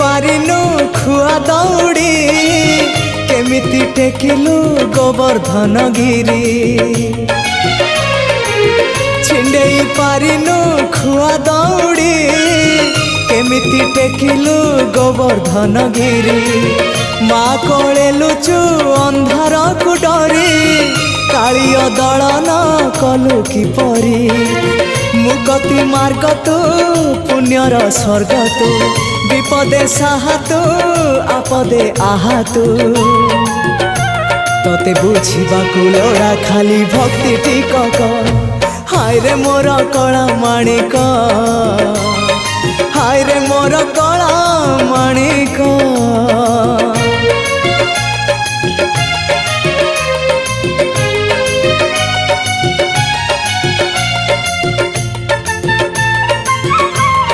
पारिनु खुआ दौड़ी केमिति टेकिलु गोवर्धन गिरी छिंडेई पारिनु खुआ दौड़ी केमिति टेकिलु गोवर्धन गिरी माँ कोले लुचु अंधार को डरी कालिय दलन कलु कि परी मुक्ति मार्ग तू पुण्यर स्वर्ग तू विपदे साहा तू आपदे आहा तू तोते बुझिबाकु लोड़ा खाली भक्ति टिकक हाय रे मोर कला माणिक।